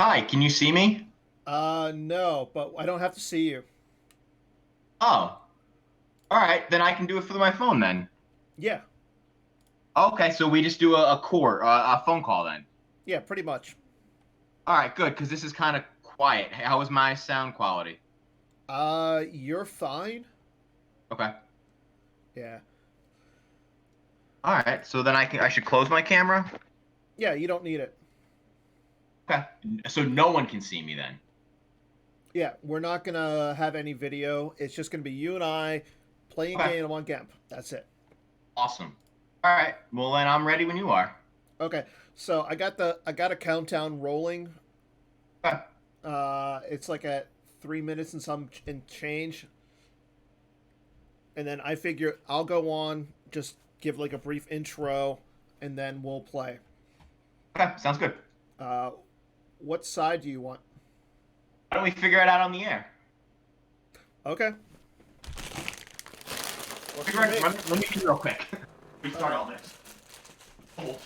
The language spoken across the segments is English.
Hi, can you see me? No, but I don't have to see you. Oh, all right, then I can do it through my phone then. Yeah, Okay, so we just do a phone call then. yeah, pretty much. All right, good, because this is kind of quiet. How is my sound quality? You're fine. Okay. Yeah, All right, so then I should close my camera. yeah, you don't need it. Okay. So no one can see me then. Yeah, we're not gonna have any video. It's just gonna be you and I playing a Okay. game on Gemp. That's it. Awesome. All right. Well, then I'm ready when you are. Okay, so I got a countdown rolling. Okay. It's like at 3 minutes and some and change, and then I figure I'll go on, just give like a brief intro, and then we'll play. Okay. Sounds good. Uh, what side do you want? Why don't we figure it out on the air? Okay, works Figure for it. me. Let me be real quick. All Restart right. all this. Hold.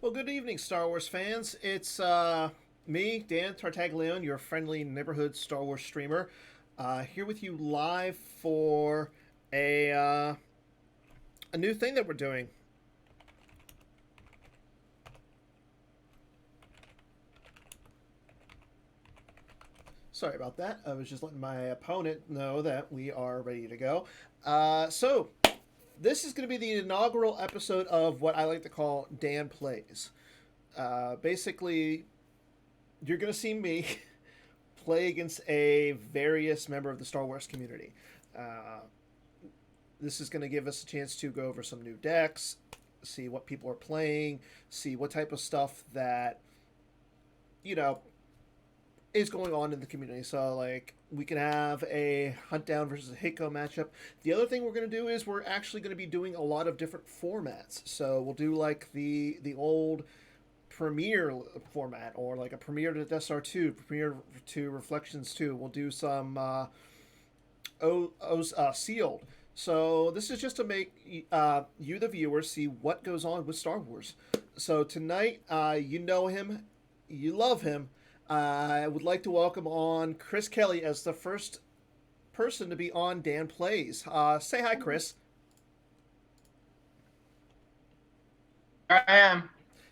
Well, good evening, Star Wars fans. It's me, Dan Tartaglione, your friendly neighborhood Star Wars streamer, here with you live for a uh, a new thing that we're doing. Sorry about that. I was just letting my opponent know that we are ready to go. So this is going to be the inaugural episode of what I like to call Dan Plays. Basically, you're gonna see me play against a various member of the Star Wars community. Uh, this is gonna give us a chance to go over some new decks, see what people are playing, see what type of stuff that you know is going on in the community. So like we can have a Hunt Down versus a Hitco matchup. The other thing we're going to do is we're actually going to be doing a lot of different formats. So we'll do like the old Premiere format, or like a Premiere to SR2, Premiere to Reflections 2. We'll do some sealed. So this is just to make you, the viewer, see what goes on with Star Wars. So tonight, you know him, you love him. I would like to welcome on Chris Kelly as the first person to be on Dan Plays. Say hi, Chris. There I am.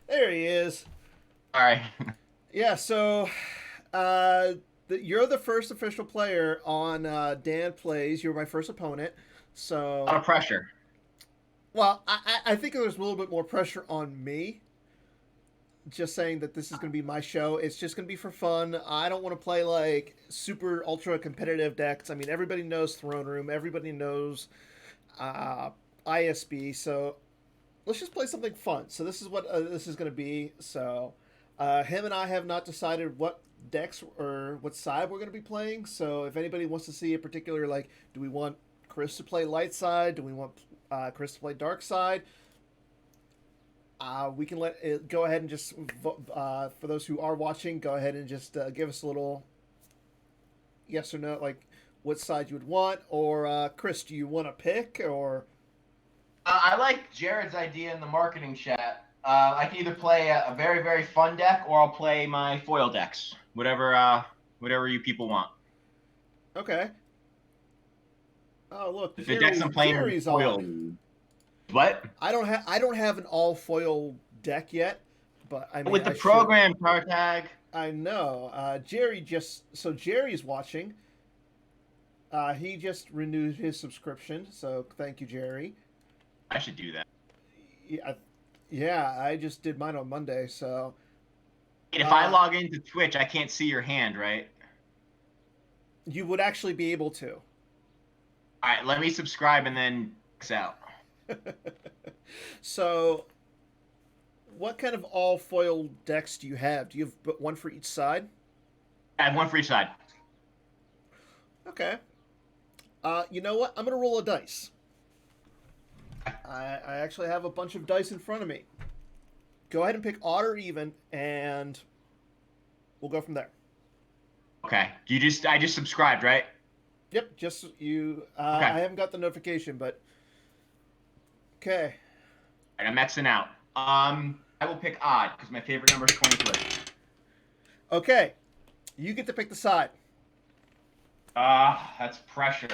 There he is. All right. Yeah, so you're the first official player on Dan Plays. You're my first opponent. A lot of So, pressure. well, I think there's a little bit more pressure on me. Just saying that this is going to be my show. It's just going to be for fun. I don't want to play like super ultra competitive decks. I mean, everybody knows Throne Room. Everybody knows ISB. So let's just play something fun. So this is what this is going to be. So him and I have not decided what decks or what side we're going to be playing. So if anybody wants to see a particular, like, do we want Chris to play light side? Do we want Chris to play dark side? We can let it go ahead and just for those who are watching, go ahead and just give us a little yes or no, like what side you would want. Or Chris, do you want to pick? Or I like Jared's idea in the marketing chat. I can either play a very, very fun deck, or I'll play my foil decks. Whatever you people want. okay. Oh look, The decks I'm playing are Jerry's foil. on. What? I don't have an all foil deck yet, but I mean With the I should. program, Tartag. I know. Jerry's watching. He just renewed his subscription, so thank you, Jerry. I should do that. Yeah, yeah, I just did mine on Monday, so If I uh, log into Twitch, I can't see your hand, right? you would actually be able to. All right, let me subscribe and then X out. So, what kind of all foil decks do you have? Do you have one for each side? I have one for each side. Okay. You know what? I'm gonna roll a dice. I actually have a bunch of dice in front of me. Go ahead and pick odd or even, and we'll go from there. Okay. I just subscribed, right? Yep, just you. Okay. I haven't got the notification, but okay. All right, I'm Xing out. I will pick odd because my favorite number is 23. Okay, you get to pick the side. That's pressure.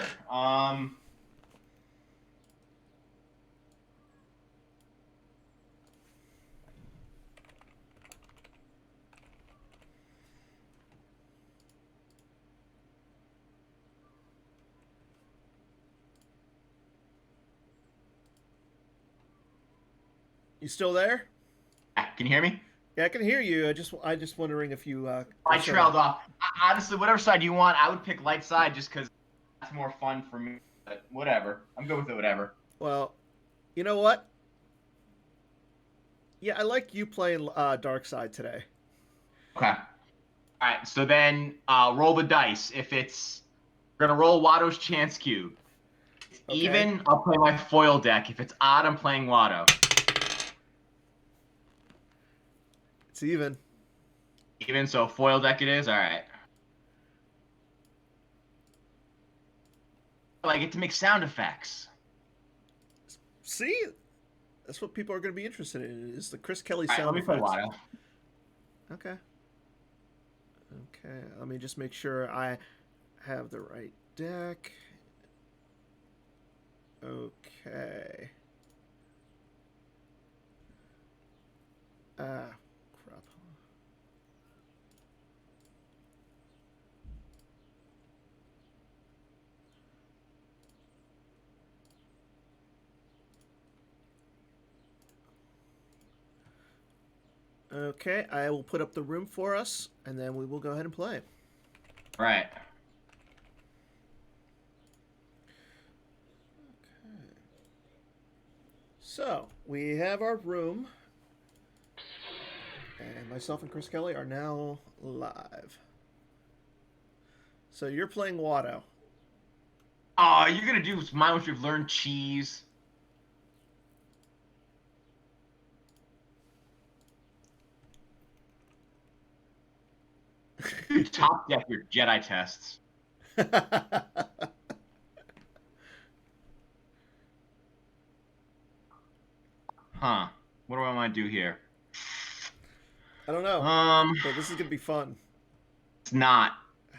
You still there? Can you hear me? Yeah, I can hear you. I just wondering if you. I still trailed there. off. Honestly, whatever side you want, I would pick light side just because that's more fun for me. But whatever. I'm good with it, whatever. Well, you know what? Yeah, I like you playing dark side today. Okay. All right, so then roll the dice. If it's we're gonna roll Watto's Chance Cube. If it's Okay. even, I'll play my foil deck. If it's odd, I'm playing Watto. It's even. Even, so foil deck it is. All right. I get to make sound effects. See, that's what people are going to be interested in. Is the Chris Kelly All right, sound let me play effects? Watto. Okay. Okay. Let me just make sure I have the right deck. Okay. Ah, crap. Okay, I will put up the room for us, and then we will go ahead and play. Right. So, we have our room, and myself and Chris Kelly are now live. So, you're playing Watto. Oh, you're gonna do mine once you've learned cheese. You top deck your Jedi tests. Huh. What do I want to do here? I don't know, Um, but this is going to be fun. it's not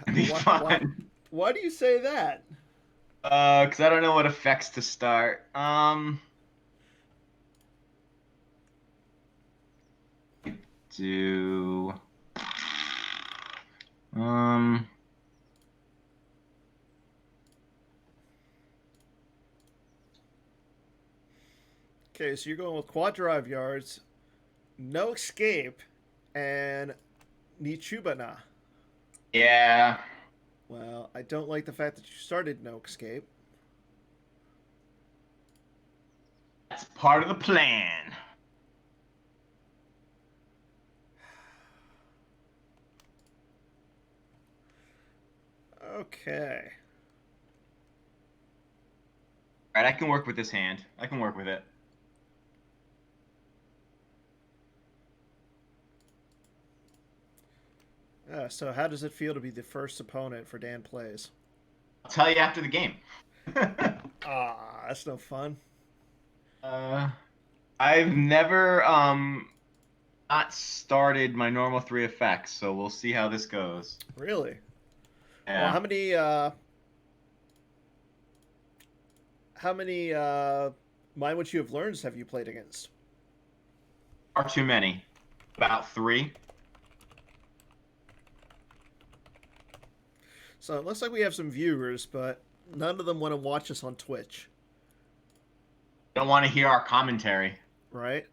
gonna be Why, why, fun. why do you say that? Because I don't know what effects to start. Do um. Okay, so you're going with quad drive yards, no escape, and Nichubana. Yeah, Well, I don't like the fact that you started no escape. that's part of the plan. Okay. All right, I can work with this hand. I can work with it. So how does it feel to be the first opponent for Dan Plays? I'll tell you after the game. Ah, that's no fun. uh, I've never not started my normal 3 effects, so we'll see how this goes. Really? Well, Yeah. how many Mind What You Have Learned have you played against? Are too many. About 3. So it looks like we have some viewers, but none of them want to watch us on Twitch, Don't want to hear our commentary. right?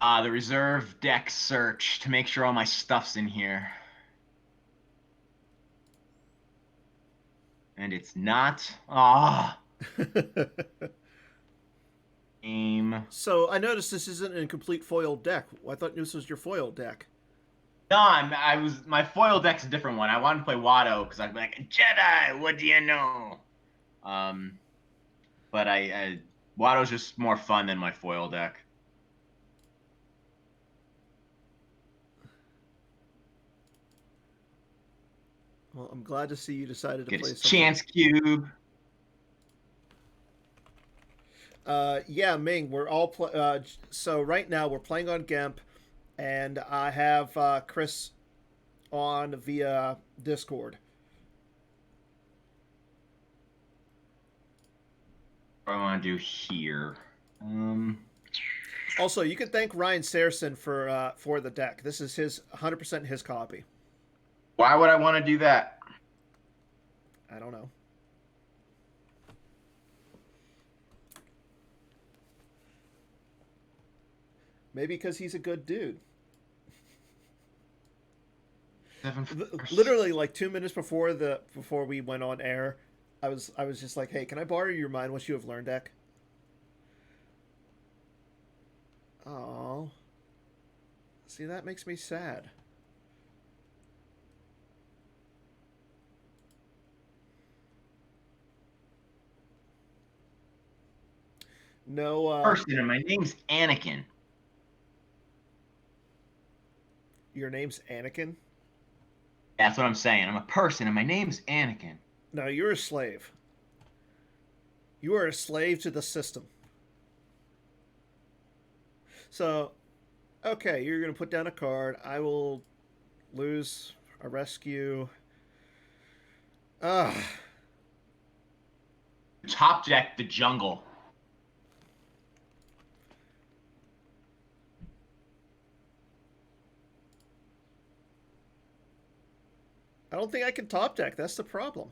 The reserve deck search to make sure all my stuff's in here. And it's not. Game. So I noticed this isn't a complete foil deck. I thought this was your foil deck. No, my foil deck's a different one. I wanted to play Watto because I'd be like, Jedi, what do you know? But Watto's just more fun than my foil deck. Well, I'm glad to see you decided to Get play his something. chance cube. Yeah, Ming, we're all so right now we're playing on GEMP, and I have Chris on via Discord. What do I want to do here? Also, you can thank Ryan Saracen for the deck. This is his 100% his copy. Why would I want to do that? I don't know. Maybe because he's a good dude. Literally, like 2 minutes before we went on air, I was just like, "Hey, can I borrow your Mind What You Have Learned deck?" Oh, see, that makes me sad. No, Person, and my name's Anakin. your name's Anakin? That's what I'm saying. I'm a person, and my name's Anakin. No, you're a slave. You are a slave to the system. So, okay, you're going to put down a card. I will lose a rescue. Ah. Top deck the jungle. I don't think I can top deck. That's the problem.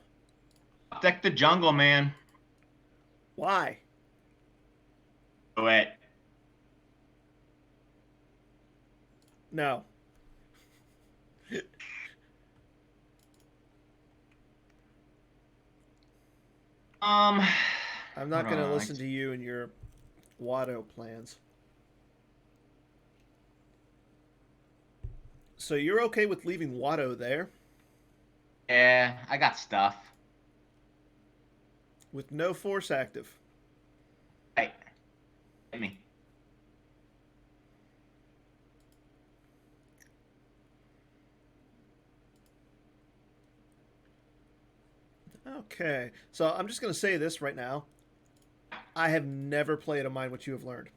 Top deck the jungle, man. Why? Do it. No. Um, I'm what not do going to I like listen to you and your Watto plans. So you're okay with leaving Watto there Yeah, I got stuff. with no force active? Hey, hit me. Okay. So I'm just going to say this right now. I have never played a Mind What You Have Learned.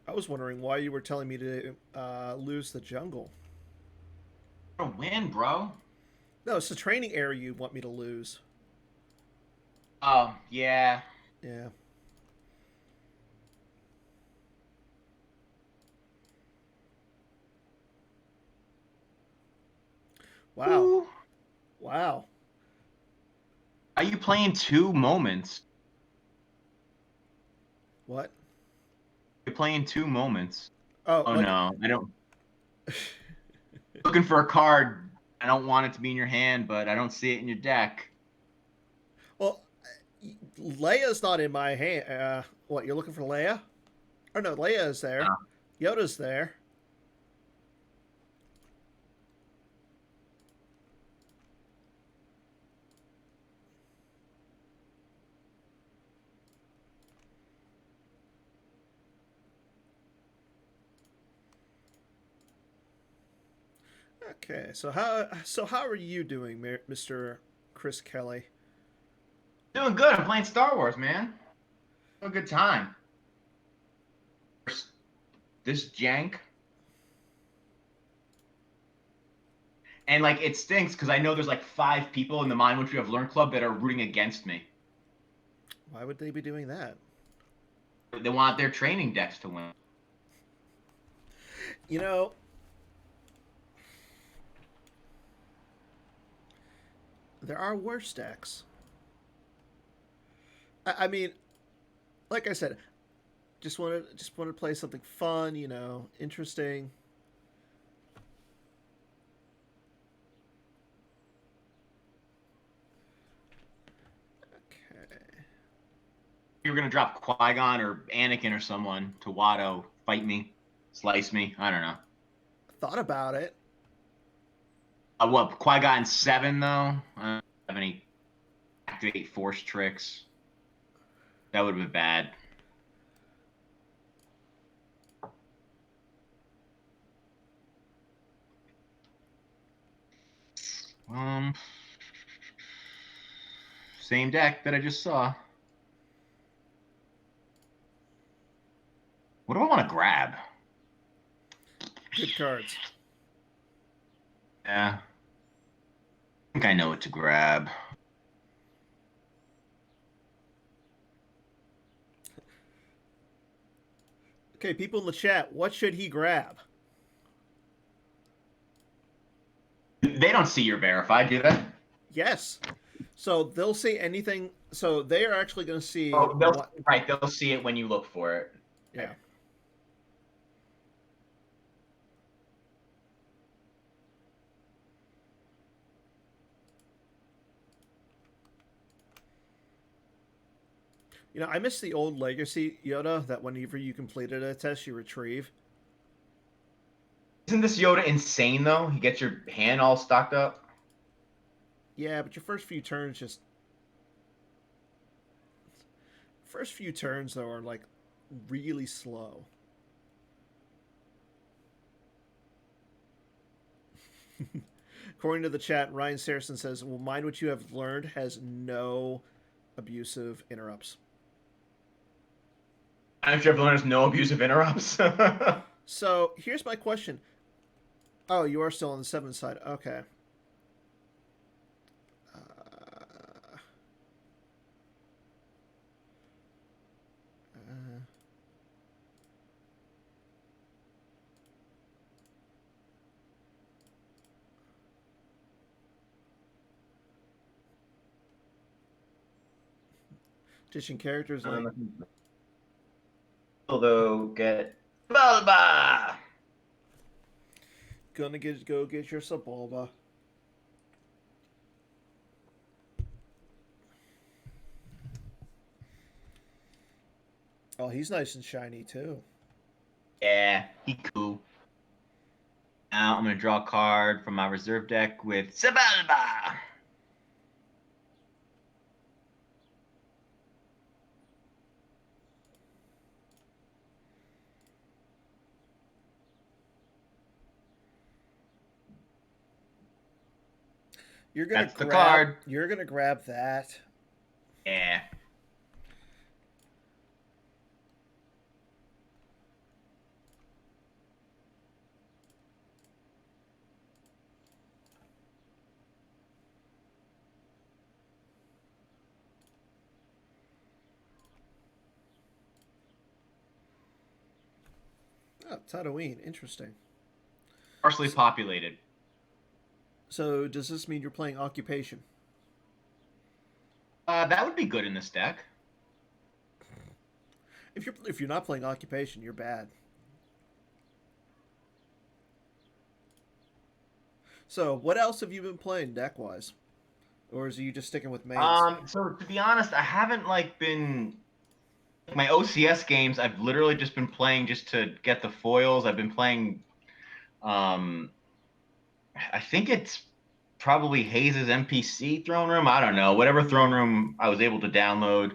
I was wondering why you were telling me to lose the jungle. A win, bro. No, it's the training area you want me to lose. Oh, yeah. Yeah. Wow. Ooh. Wow. Are you playing 2 moments? What? You're playing 2 moments. Oh, Oh like. no, I don't. Looking for a card. I don't want it to be in your hand, but I don't see it in your deck. Well, Leia's not in my hand. What, you're looking for Leia? Oh, no, Leia is there. Yoda's there. Okay, so how are you doing, Mr. Chris Kelly? Doing good. I'm playing Star Wars, man. Having a good time. This jank. And like it stinks because I know there's like 5 people in the Mind Which We Have Learned Club that are rooting against me. Why would they be doing that? They want their training decks to win. You know, there are worse decks. I mean, like I said, just wanted to play something fun, interesting. Okay. You were gonna drop Qui-Gon or Anakin or someone to Watto, fight me, slice me. I don't know. Thought about it. What Qui-Gon 7 though? I don't have any activate force tricks. That would have been bad. Um, Same deck that I just saw. What do I want to grab? Good cards. Yeah, I think I know what to grab. Okay, people in the chat, what should he grab? They don't see your verified, do they? Yes. So they'll see anything. So they are actually going to see Oh, they'll what. right. They'll see it when you look for it. Yeah. I miss the old Legacy Yoda that whenever you completed a test, you retrieve. Isn't this Yoda insane though? He gets your hand all stocked up. Yeah, but your first few turns just. First few turns, though, are like really slow. According to the chat, Ryan Saracen says, well, Mind What You Have Learned has no abusive interrupts. I'm sure everyone has no abusive interrupts. So here's my question. Oh, you are still on the 7 side. Okay. Uh, Teaching characters like Although get Bulba. go get your Sebulba. Oh, he's nice and shiny too. Yeah, he cool. Now I'm gonna draw a card from my reserve deck with Sebulba. That's the card. You're gonna grab that. Yeah. Oh, Tatooine. Interesting. Partially populated. So does this mean you're playing Occupation? That would be good in this deck. If you're not playing Occupation, you're bad. So what else have you been playing deck wise, or is you just sticking with mains? So to be honest, I haven't been my OCS games. I've literally just been playing just to get the foils. I've been playing. Um, I think it's probably Hayes's NPC throne room. I don't know, whatever throne room I was able to download.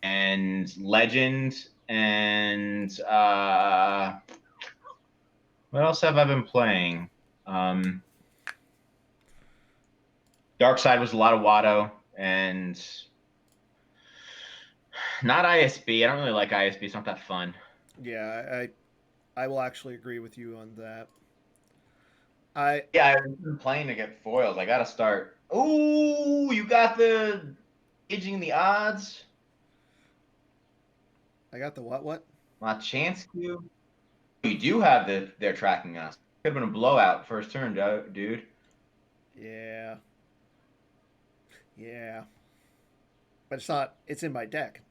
And Legend and what else have I been playing? Dark Side was a lot of Watto and not ISB. I don't really like ISB. It's not that fun. Yeah, I will actually agree with you on that. Yeah, I've been playing to get foils. I gotta start. Ooh, you got the gauging the odds. I got the what? My chance cube. You do have they're tracking us. Could have been a blowout first turn, dude. Yeah, yeah, but it's not. It's in my deck.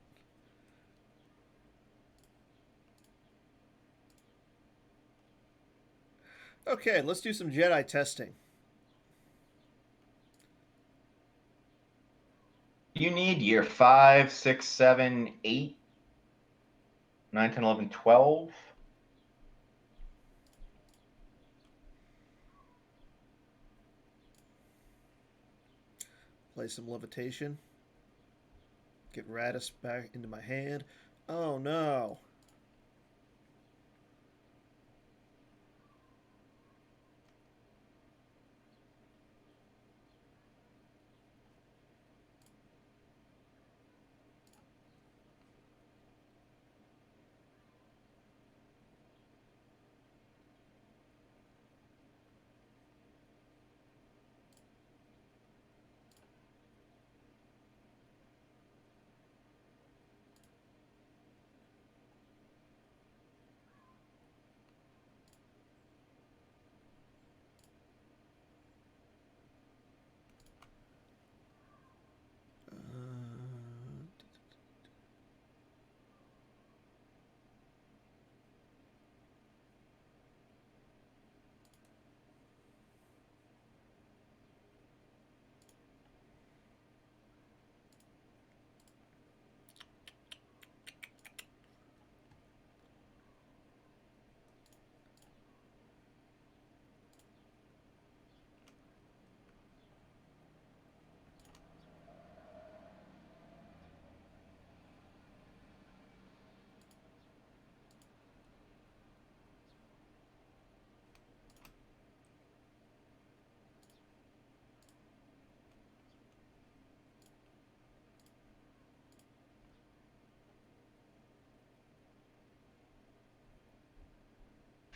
Okay, let's do some Jedi testing. You need year 5, 6, 7, 8, 9, 10, 11, 12. Play some Levitation. Get Radis back into my hand. Oh no.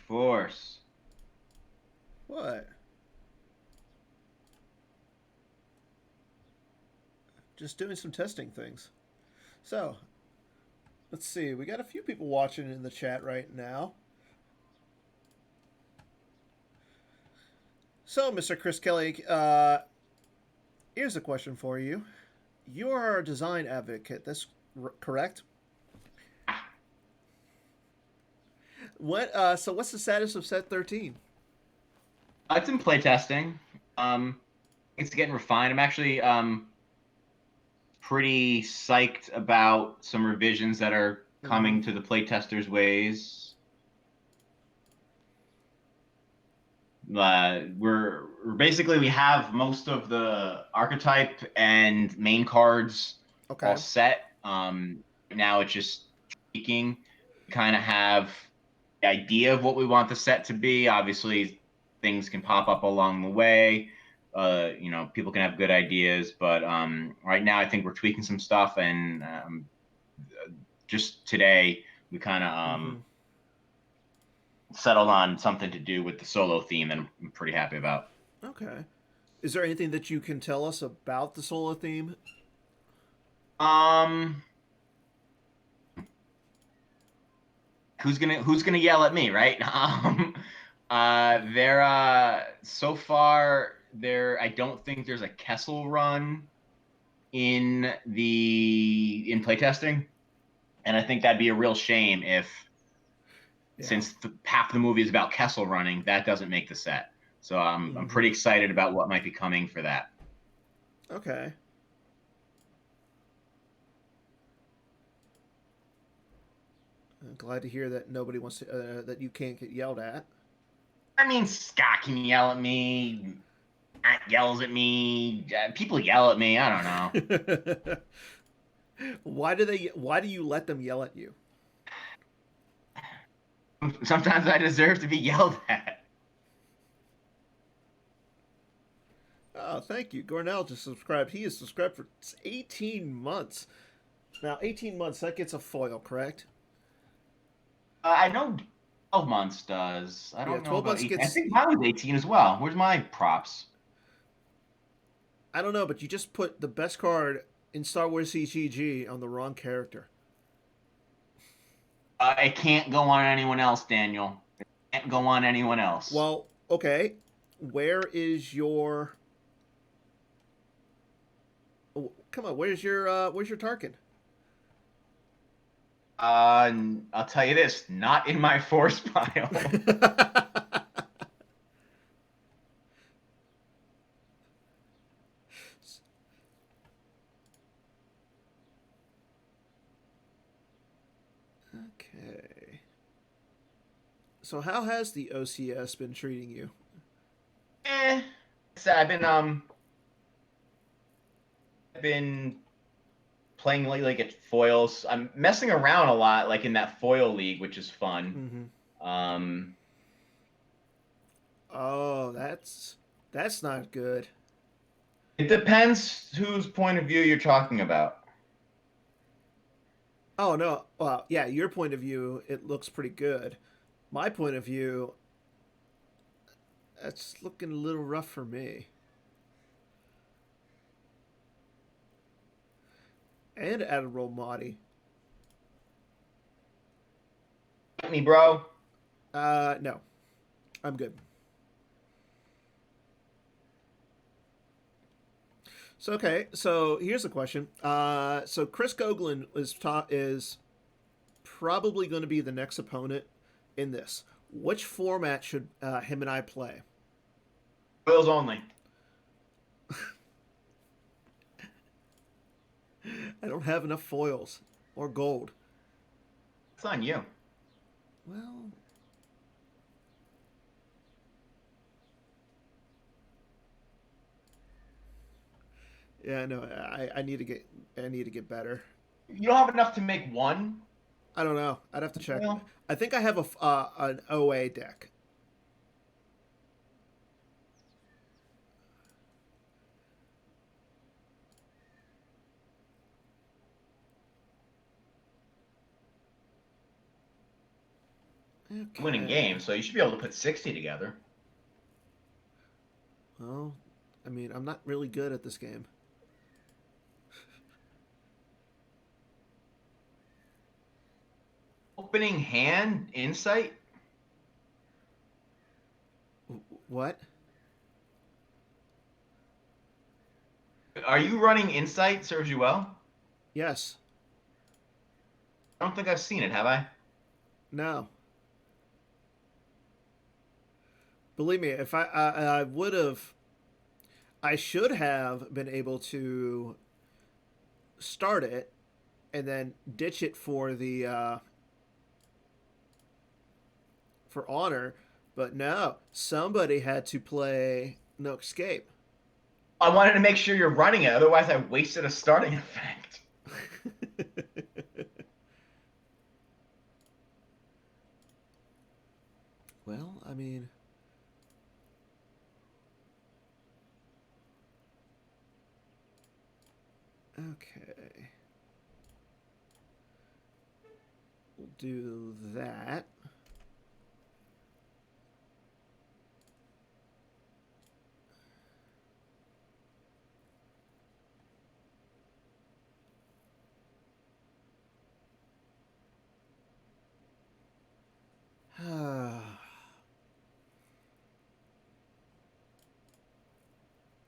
Force. What? just doing some testing things. So, let's see. We got a few people watching in the chat right now. So, Mr. Chris Kelly, here's a question for you. You are a design advocate. That's correct. What? So, what's the status of Set 13? It's in playtesting. It's getting refined. I'm actually pretty psyched about some revisions that are coming to the playtesters' ways. We're basically we have most of the archetype and main cards all Okay. set. Now it's just tweaking. We kind of have the idea of what we want the set to be. Obviously, things can pop up along the way. People can have good ideas, but right now I think we're tweaking some stuff, and just today we kind of settled on something to do with the solo theme that I'm pretty happy about. Okay. Is there anything that you can tell us about the solo theme? Um, who's gonna yell at me, right? There so far there I don't think there's a Kessel run in playtesting, and I think that'd be a real shame if since half the movie is about Kessel running, that doesn't make the set. So I'm pretty excited about what might be coming for that. Okay. I'm glad to hear that nobody wants to, that you can't get yelled at. I mean, Scott can yell at me. Matt yells at me. People yell at me. I don't know. Why do you let them yell at you? Sometimes I deserve to be yelled at. Oh, thank you. Gornell just subscribed. He is subscribed for 18 months. Now, 18 months, that gets a foil, correct? I know 12 months does. I don't know 12 about months 18. I gets. think mine was 18 as well. Where's my props? I don't know, but you just put the best card in Star Wars CGG on the wrong character. It can't go on anyone else, Daniel. It can't go on anyone else. Well, okay. Where is your? Oh, come on, where's your Tarkin? I'll tell you this: not in my force pile. Okay. So how has the OCS been treating you? So I've been playing like at foils. I'm messing around a lot, like in that foil league, which is fun. Oh, that's not good. It depends whose point of view you're talking about. Oh no. Well, yeah, your point of view, it looks pretty good. My point of view, that's looking a little rough for me. And Admiral Mahdi. Me, bro. No, I'm good. So okay, so here's a question. So Chris Goglin is probably going to be the next opponent in this. Which format should him and I play? Foils only. I don't have enough foils or gold. It's on you. Well, yeah, no, I need to get better. You don't have enough to make one. I don't know. I'd have to check. Well, I think I have an OA deck. Okay. winning games, so you should be able to put 60 together. Well, I mean, I'm not really good at this game. opening hand insight? What? Are you running insight serves you well? Yes. I don't think I've seen it, have I? No. Believe me, if I would have, I should have been able to start it and then ditch it for the for honor, but no, somebody had to play No Escape. I wanted to make sure you're running it, otherwise I wasted a starting effect. Well, I mean, okay, we'll do that.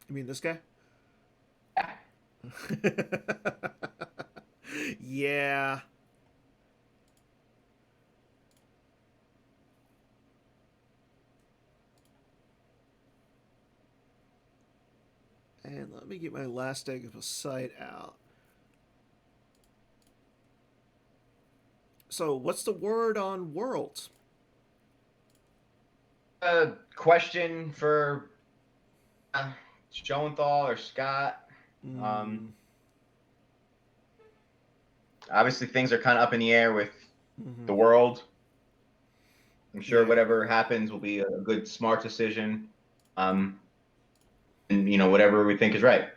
You mean this guy? Yeah. And let me get my last egg of a site out. So, what's the word on worlds? A question for Schoenthal or Scott. Um, Mm, Obviously, things are kind of up in the air with hmm. the world. I'm sure Yeah. whatever happens will be a good, smart decision. Um, and whatever we think is right.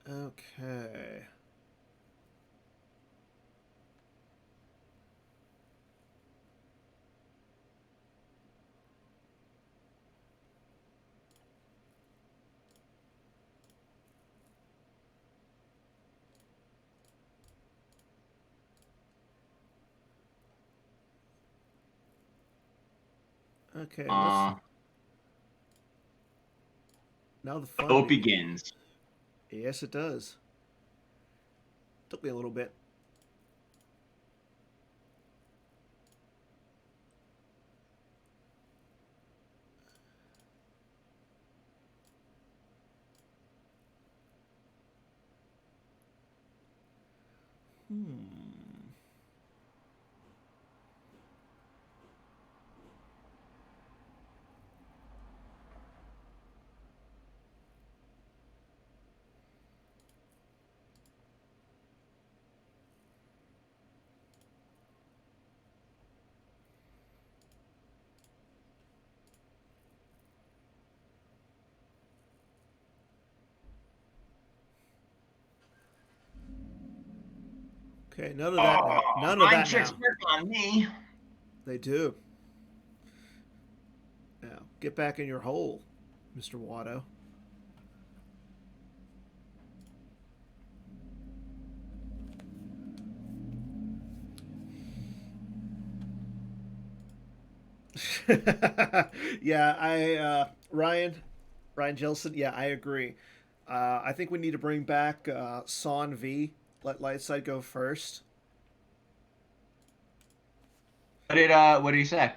Okay. Okay. Let's. Uh, Now the fun so it begins. begins. Yes, it does. Took me a little bit. Hmm. Okay. None of that Oh, now. None of mind that tricks now. work on me. They do. Now, get back in your hole, Mr. Watto. Yeah, Ryan Jelson. Yeah, I agree. I think we need to bring back Son V. Let Lightside go first. What did he say?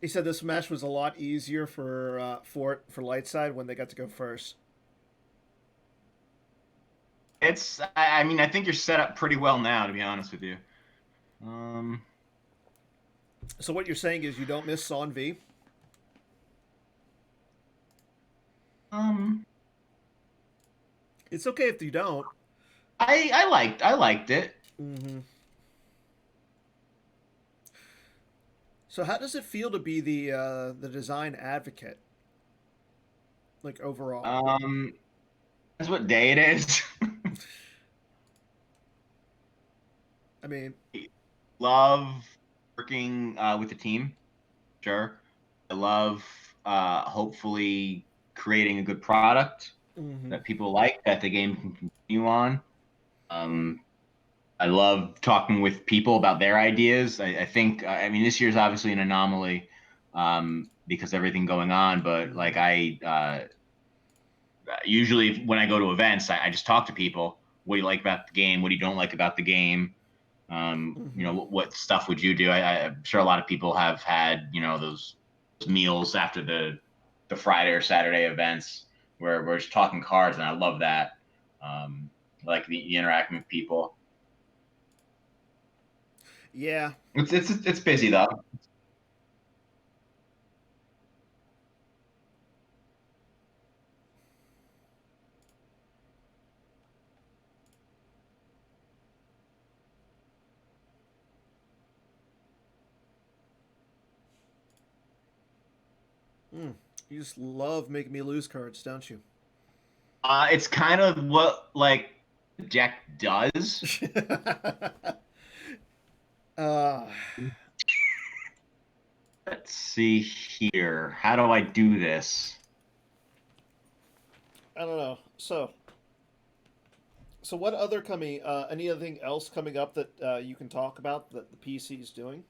He said this match was a lot easier for Lightside when they got to go first. I mean, I think you're set up pretty well now, to be honest with you. Um, So what you're saying is you don't miss Son V. um, It's okay if you don't. I liked it. Mm-hmm. So how does it feel to be the design advocate, like overall? That's what day it is. I mean, love working with the team. Sure. I love hopefully creating a good product hmm that people like, that the game can continue on. Um, I love talking with people about their ideas. I think, I mean, this year's obviously an anomaly because everything going on, but like hmm usually when I go to events, I just talk to people. What do you like about the game? What do you don't like about the game? hmm What stuff would you do? I'm sure a lot of people have had, those meals after the Friday or Saturday events where we're just talking cards, and I love that. Um, like the interacting with people. Yeah. It's busy though. Mm. You just love making me lose cards, don't you? It's kind of what like Jack does. uh, Let's see here. How do I do this? I don't know. So what other coming? Anything else coming up that you can talk about that the PC is doing?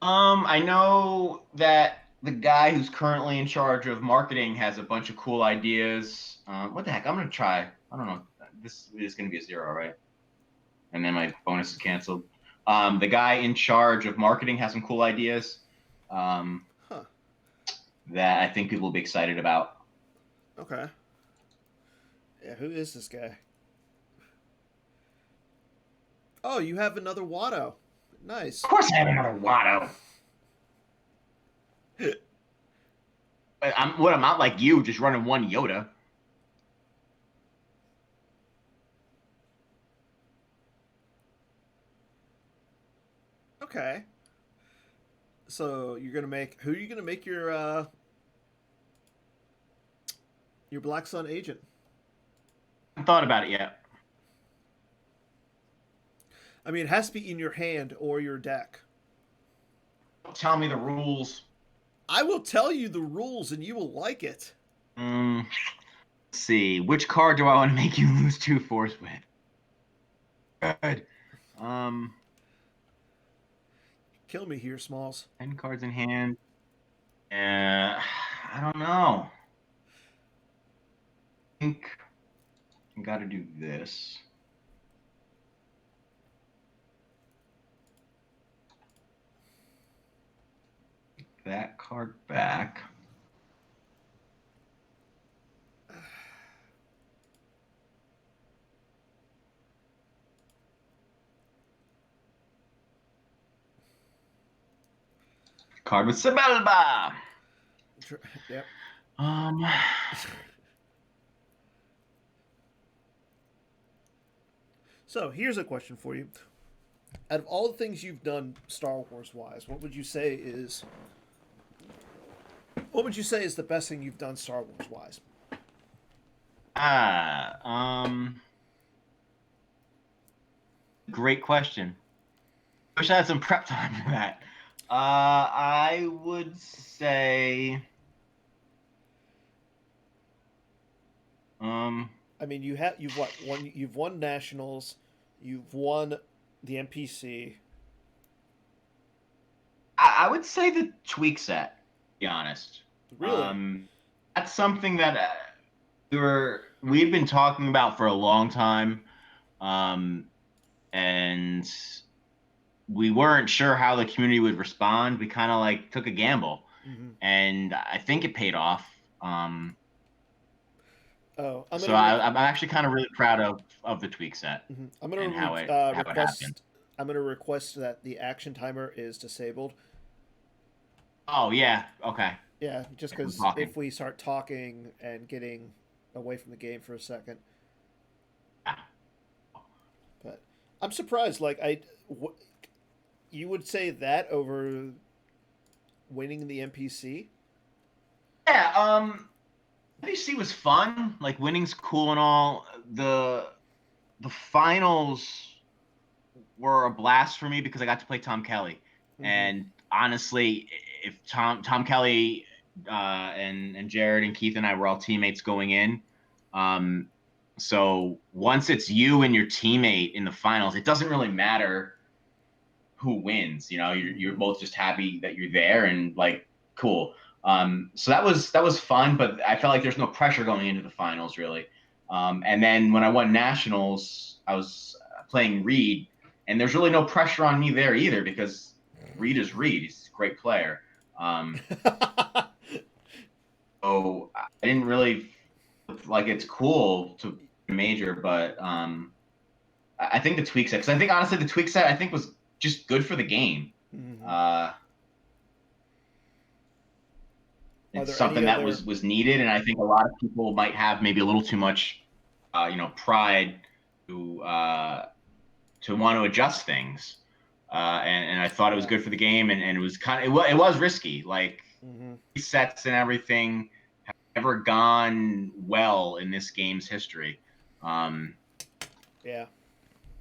I know that the guy who's currently in charge of marketing has a bunch of cool ideas. What the heck? I'm gonna try. I don't know. This is gonna be a zero, right? And then my bonus is canceled. The guy in charge of marketing has some cool ideas um, Huh. that I think people will be excited about. Okay. Yeah. Who is this guy? Oh, you have another Watto. Of Nice. course, I have another Watto. I'm not like you, just running one Yoda. Okay. So you're gonna make who are you gonna make your Black Sun agent? I haven't thought about it yet. I mean, it has to be in your hand or your deck. Tell me the rules. I will tell you the rules, and you will like it. Let's see. Which card do I want to make you lose two force with? Good. Um, Kill me here, Smalls. 10 cards in hand. I don't know. I think I got to do this. That card back. Card with Sebelba. Yep. Um, So here's a question for you. Out of all the things you've done Star Wars wise, what would you say is the best thing you've done Star Wars wise? ah, um, great question. Wish I had some prep time for that. I would say, um, I mean, you've won nationals, you've won the NPC. I would say the tweak set. To be honest, Really? um, that's something that we've been talking about for a long time, um, and we weren't sure how the community would respond. We kind of like took a gamble, Mm-hmm. and I think it paid off. Oh, I'm So gonna re- I'm actually kind of really proud of the tweak set mhm. I'm gonna and re- how it happened. request. I'm gonna request that the action timer is disabled. Oh yeah, okay. Yeah, just I'm because talking. if we start talking and getting away from the game for a second, Yeah. but I'm surprised. You would say that over winning the NPC? Yeah, NBC was fun. Like winning's cool and all. The finals. were a blast for me because I got to play Tom Kelly. Mm-hmm. And honestly, if Tom Kelly and Jared and Keith and I were all teammates going in, um, so once it's you and your teammate in the finals, it doesn't really matter who wins. You know, you're Mm-hmm. both just happy that you're there and like cool. So that was fun, but I felt like there's no pressure going into the finals really. And then when I won nationals, I was playing Reed, and there's really no pressure on me there either because Reed is Reed. He's a great player. Um, so I didn't really like it's cool to major, but I think the tweak set because I think honestly the tweak set I think was just good for the game. Mm-hmm. Uh, Are it's there any something that other? was needed, and I think a lot of people might have maybe a little too much, pride to to want to adjust things. And I thought it was Yeah. good for the game, and it was it was risky. Like Mm-hmm. sets and everything have never gone well in this game's history. Um, Yeah.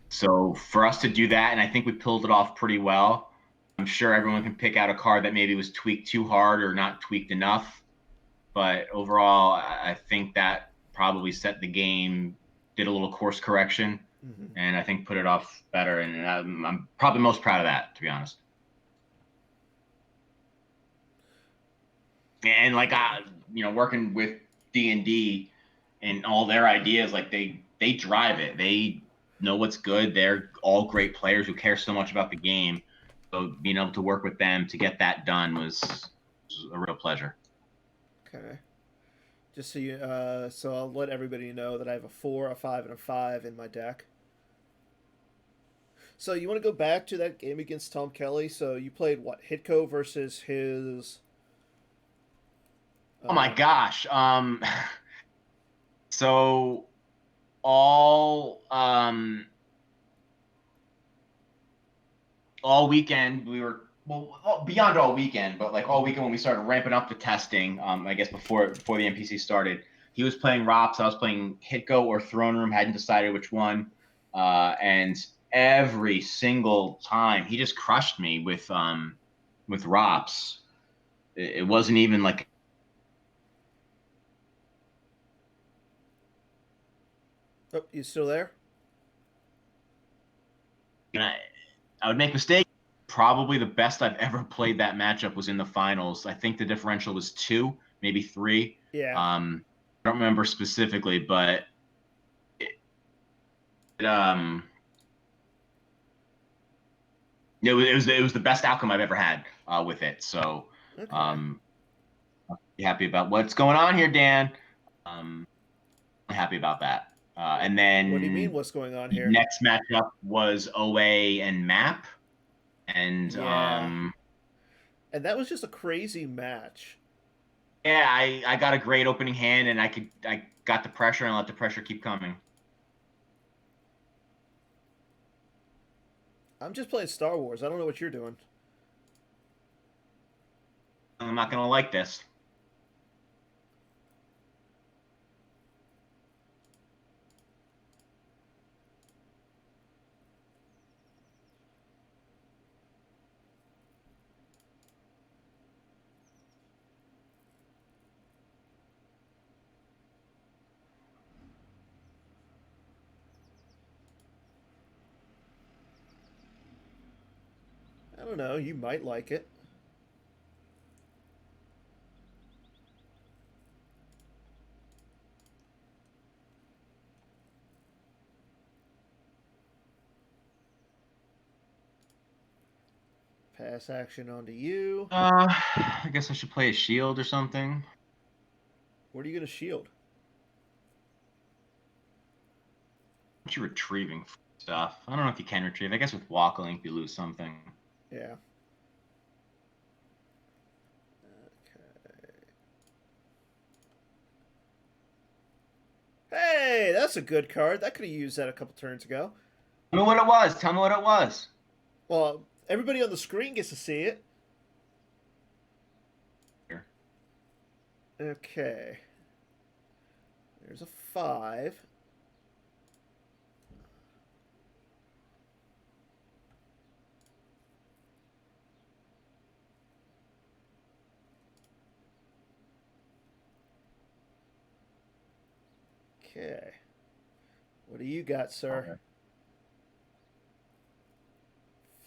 so for us to do that, and I think we pulled it off pretty well. I'm sure everyone can pick out a card that maybe was tweaked too hard or not tweaked enough. But overall, I think that probably set the game, did a little course correction, Mm-hmm. and I think put it off better. And I'm probably most proud of that, to be honest. And like Cool. working with D and all their ideas, like they drive it. They know what's good. They're all great players who care so much about the game. So being able to work with them to get that done was a real pleasure. Okay. Just so you, so I'll let everybody know that I have a 4, a 5, and a 5 in my deck. So you want to go back to that game against Tom Kelly? So you played what, Hitko versus his. Oh my Uh, gosh. So all all weekend we were beyond all weekend, but like all mm-hmm. weekend when we started ramping up the testing, I guess before the NPC started, he was playing Rops, I was playing Hitgo or Throne Room, hadn't decided which one, and every single time he just crushed me with Rops. It wasn't even like Oh, you still there? I, I would make mistakes. Probably the best I've ever played that matchup was in the finals. I think the differential was two, maybe three. Yeah. I don't remember specifically, but it, it was the best outcome I've ever had with it. So Okay. um, be happy about what's going on here, Dan. Um, I'm happy about that. And What do you mean? then What's going on the here? next matchup was OA and Map, and Yeah. And that was just a crazy match. yeah, I got a great opening hand, and I got the pressure and let the pressure keep coming. I'm just playing Star Wars. I don't know what you're doing. I'm not gonna like this. I don't know. You might like it. Pass action onto you. I guess I should play a shield or something. What are you going to shield? What you retrieving stuff? I don't know if you can retrieve. I guess with Walkalink you lose something. Yeah. Okay. Hey, that's a good card. That could have used that a couple turns ago. Tell me what it was. Tell me what it was. Well, everybody on the screen gets to see it. Here. Okay. There's a 5. Okay. What do you got, sir? Okay.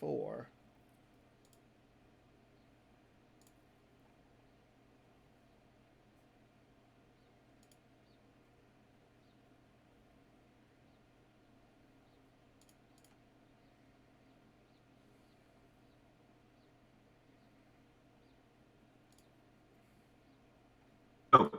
4. Oh.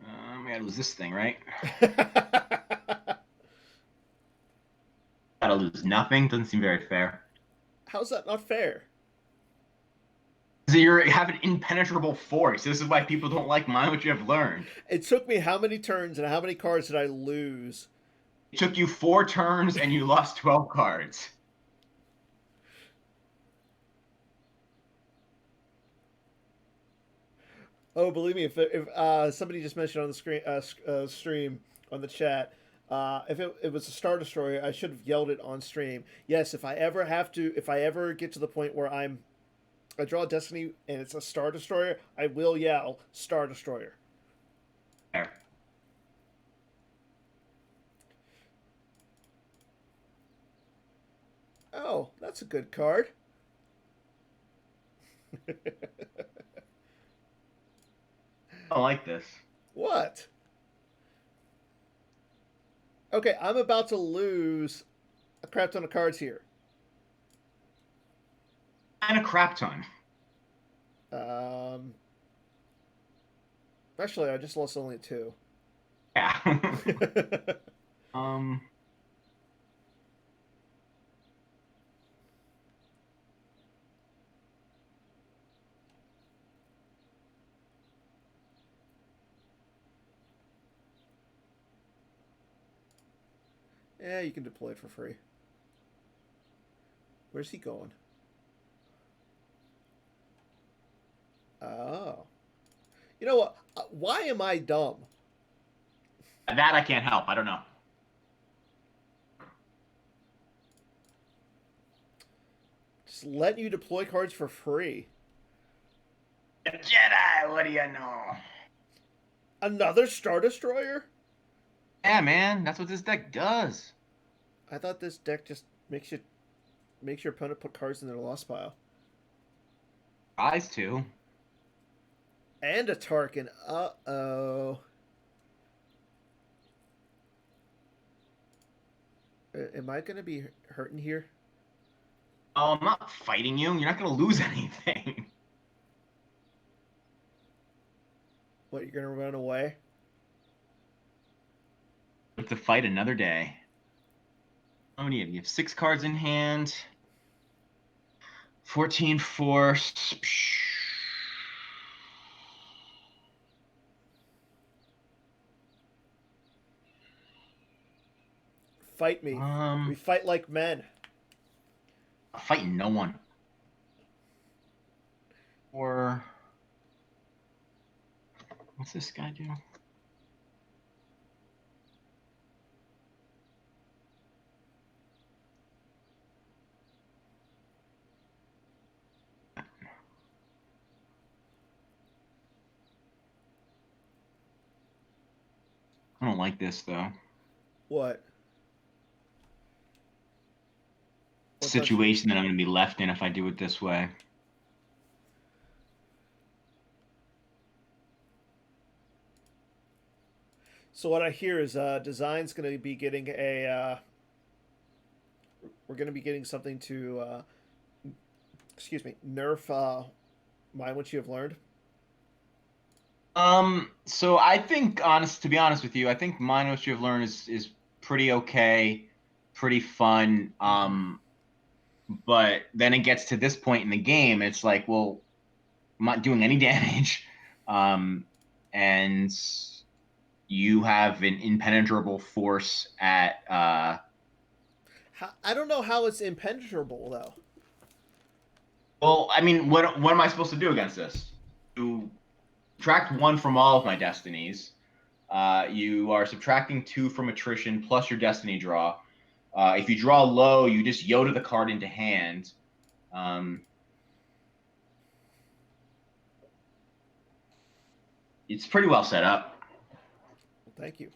I gotta lose this thing, right? Gotta lose nothing. Doesn't seem very fair. How's that not fair? So you have an impenetrable force. This is why people don't like mine, what you have learned. It took me how many turns and how many cards did I lose? It took you 4 turns and you lost 12 cards. Oh, believe me, if somebody just mentioned on the screen stream on the chat, if it was a Star Destroyer, I should have yelled it on stream. Yes, if I ever get to the point where I draw a Destiny and it's a Star Destroyer, I will yell Star Destroyer. There. Oh, that's a good card. I don't like this. What? Okay, I'm about to lose a crap ton of cards here. And a crap ton. Um, Actually, I just lost only 2. Yeah. um. Yeah, you can deploy it for free. Where's he going? Oh. You know what? Why am I dumb? That I can't help. I don't know. Just letting you deploy cards for free. Jedi, what do you know? Another Star Destroyer? Yeah, man, that's what this deck does. I thought this deck just makes your opponent put cards in their lost pile. Tries to. And a Tarkin. Uh-oh. Am I going to be hurting here? Oh, I'm not fighting you. You're not gonna lose anything. What, you're going to run away? Have to fight another day. How many have you? You have 6 cards in hand. 14 force. Fight me. We fight like men. I'm fighting no one. Or what's this guy do? I don't like this though. What? Situation that I'm going to be left in if I do it this way. So what I hear is Design's going to be getting a. We're going to be getting something to. Excuse me, nerf. Mind what you have learned. So I think, to be honest with you, I think mine what you have learned is pretty okay, pretty fun. But then it gets to this point in the game, it's like, well, I'm not doing any damage, and you have an impenetrable force at. I don't know how it's impenetrable though. Well, I mean, what am I supposed to do against this? To subtract 1 from all of my destinies, You are subtracting 2 from attrition plus your destiny draw. If you draw low, you just Yoda the card into hand. It's pretty well set up. Well, thank you.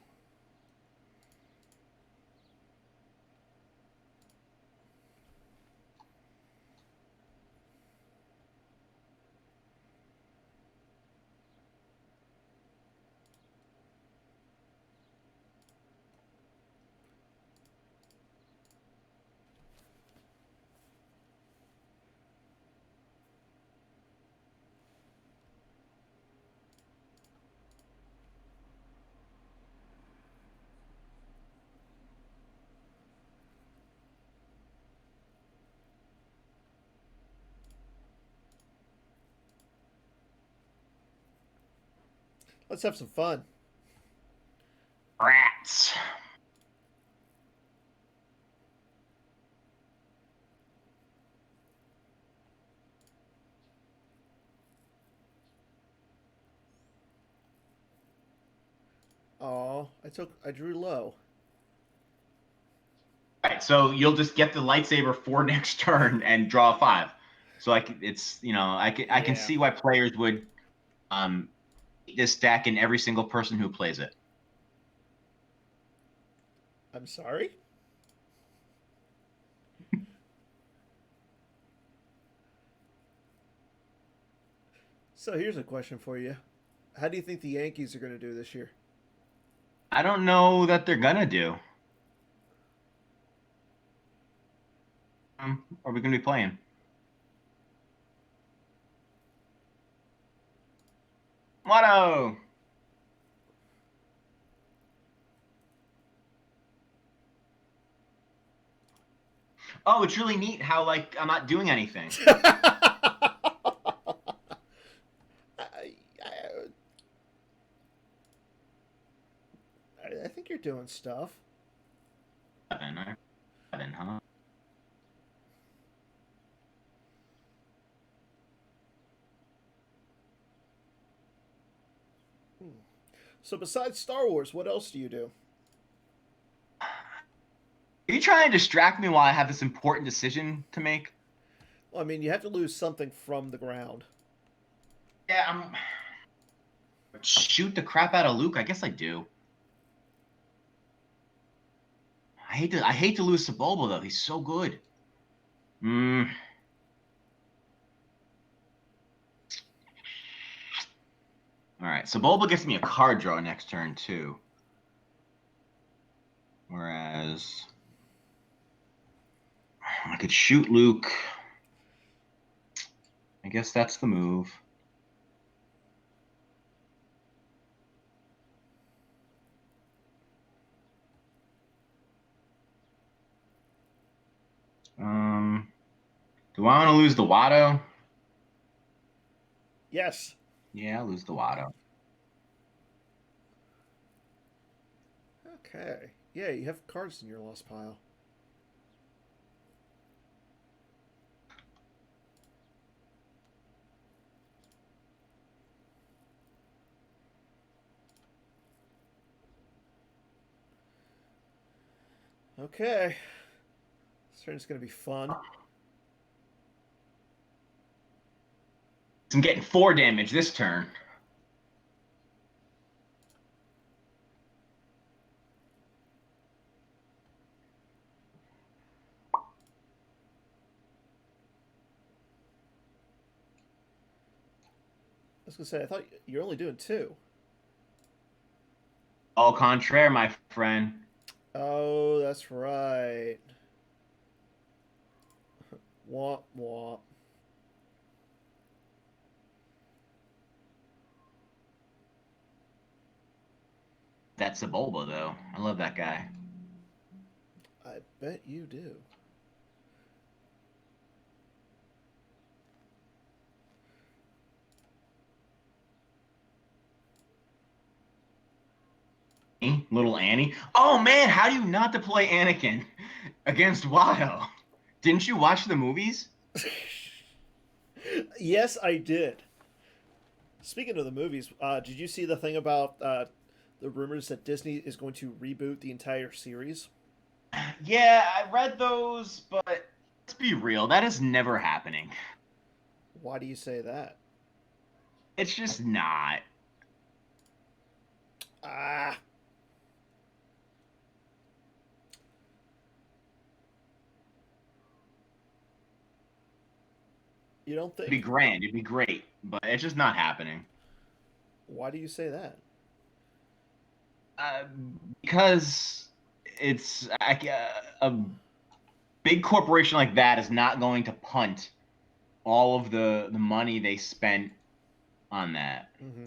Let's have some fun. Rats. Oh, I drew low. All right, so you'll just get the lightsaber for next turn and draw a 5. So it's I can Yeah. see why players would this deck in every single person who plays it. I'm sorry? So here's a question for you. How do you think the Yankees are going to do this year? I don't know that they're gonna do. Are we gonna be playing? Watto! Oh, it's really neat how like I'm not doing anything. I think you're doing stuff. 7, huh? So besides Star Wars, what else do you do? Are you trying to distract me while I have this important decision to make? Well, I mean, you have to lose something from the ground. Yeah, shoot the crap out of Luke. I guess I do. I hate to lose Sebulba though. He's so good. All right, Sebulba gets me a card draw next turn too. Whereas I could shoot Luke. I guess that's the move. Do I want to lose the Watto? Yes. Yeah, I'll lose the Watto. Okay. Yeah, you have cards in your lost pile. Okay. This turn's going to be fun. I'm getting 4 damage this turn. I was going to say, I thought you're only doing 2. Au contraire, my friend. Oh, that's right. Womp womp. That's Sebulba, though. I love that guy. I bet you do. Little Annie. Oh man, how do you not deploy Anakin against Watto? Didn't you watch the movies? Yes, I did. Speaking of the movies, did you see the thing about the rumors that Disney is going to reboot the entire series. Yeah, I read those, but let's be real, that is never happening. Why do you say that? It's just not. Ah, you don't It'd be think? grand, it'd be great, but it's just not happening. Why do you say that? Uh, because a big corporation like that is not going to punt all of the money they spent on that. Mm-hmm.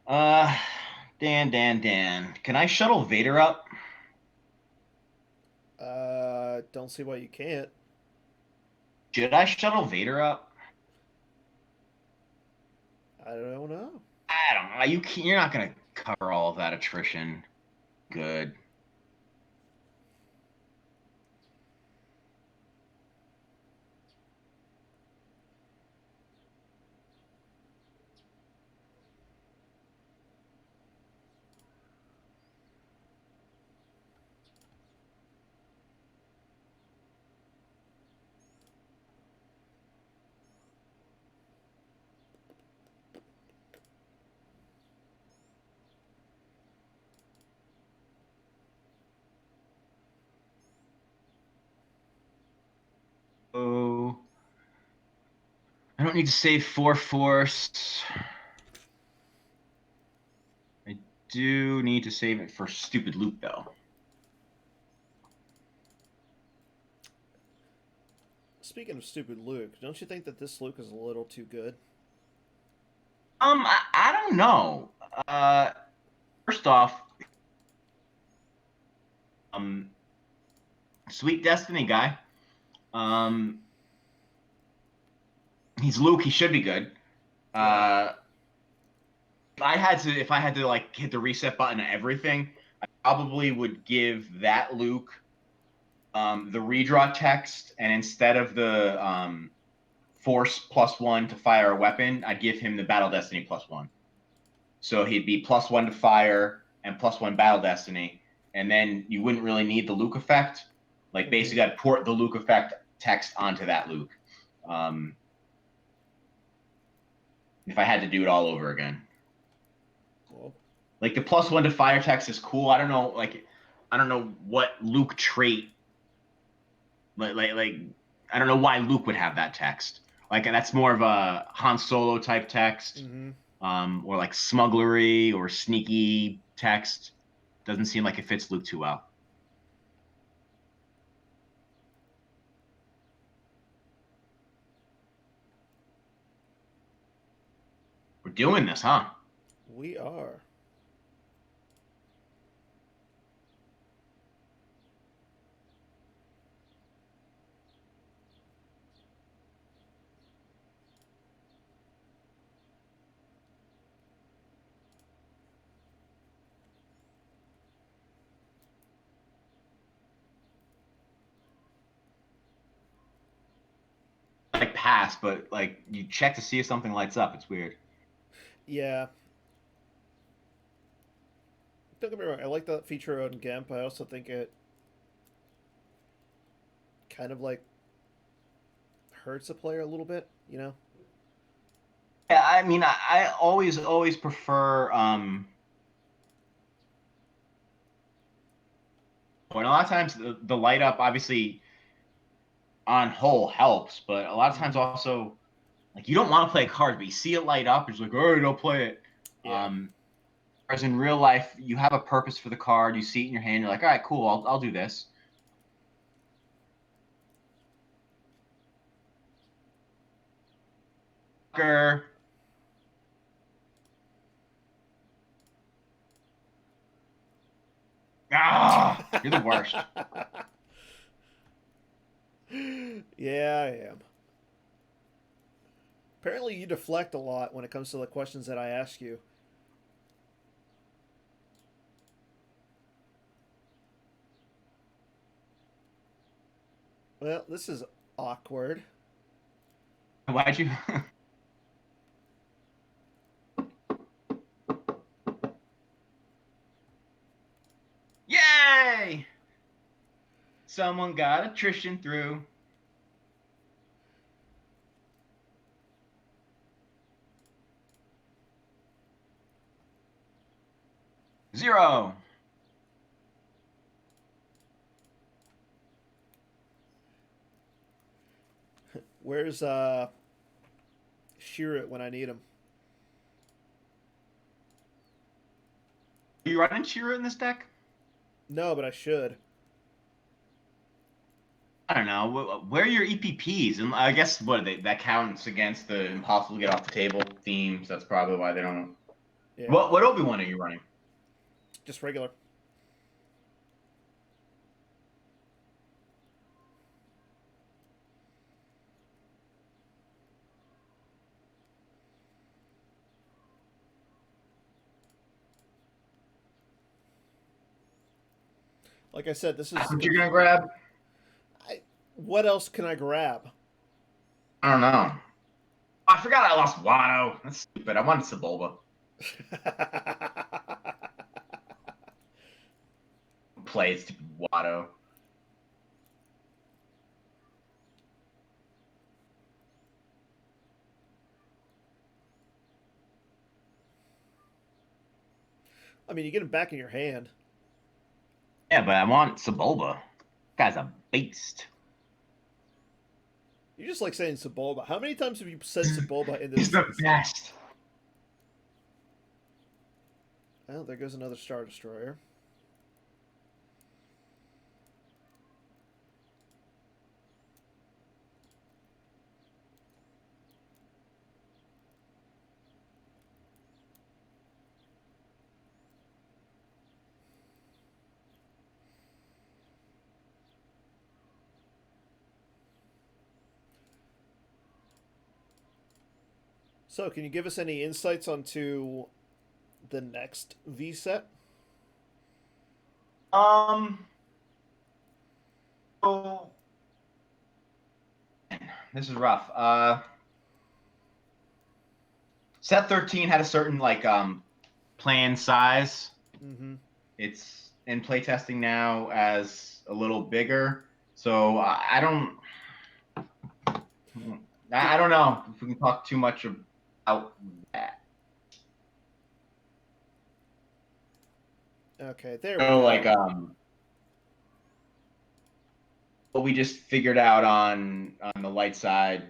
Uh, Dan, can I shuttle Vader up? Don't see why you can't. Should I shuttle Vader up? I don't know. I don't know. You're not gonna cover all of that attrition. Good. Oh, I don't need to save 4 force. I do need to save it for stupid loop though. Speaking of stupid Luke, don't you think that this Luke is a little too good? I don't know. Uh, First off, um, Sweet Destiny guy. Um, he's Luke. He should be good. Yeah. Uh, if I had to like hit the reset button on everything, I probably would give that Luke the redraw text, and instead of the force +1 to fire a weapon, I'd give him the Battle Destiny +1. So he'd be +1 to fire and +1 Battle Destiny, and then you wouldn't really need the Luke effect. Like Mm-hmm. basically, I'd port the Luke effect text onto that Luke. Um, if I had to do it all over again. Well, Like the +1 to fire text is cool. I don't know what Luke trait like I don't know why Luke would have that text. Like that's more of a Han Solo type text, mm-hmm. or like smugglery or sneaky text. Doesn't seem like it fits Luke too well. We're doing this, huh? We are. Like pass, but like you check to see if something lights up. It's weird. Yeah. Don't get me wrong. I like that feature on GIMP. I also think it kind of like hurts a player a little bit. You know. Yeah, I mean, I always prefer when a lot of times the light up obviously on whole helps, but a lot of times Mm-hmm. also like you don't want to play a card, but you see it light up, it's like, all right, don't play it. Yeah. Whereas in real life, you have a purpose for the card, you see it in your hand, you're like, all right, cool, I'll do this. Ah, you're the worst. Yeah, I am. Apparently, you deflect a lot when it comes to the questions that I ask you. Well, this is awkward. Why'd you? Yay! Someone got attrition through. Zero. Where's Shearet when I need him? Are you running Shira in this deck? No, but I should. I don't know. Where are your EPPs? And I guess that counts against the impossible to get off the table themes. That's probably why they don't. Yeah, What Obi-Wan are you running? just regular. Like I said, this That's is. what you're gonna grab? What else can I grab? I don't know. I forgot I lost Watto. That's stupid. I wanted Sebulba. Play stupid Watto. I mean, you get him back in your hand. Yeah, but I want Sebulba. Guy's a beast. You just like saying Sebulba. How many times have you said Sebulba in He's this? the best. Oh, there goes another Star Destroyer. So, can you give us any insights onto the next V set? Um. So this is rough. Set 13 had a certain plan size. Mm-hmm. It's in playtesting now as a little bigger. So I don't. I don't know if we can talk too much about that. Okay, there we So go. what we just figured out on the light side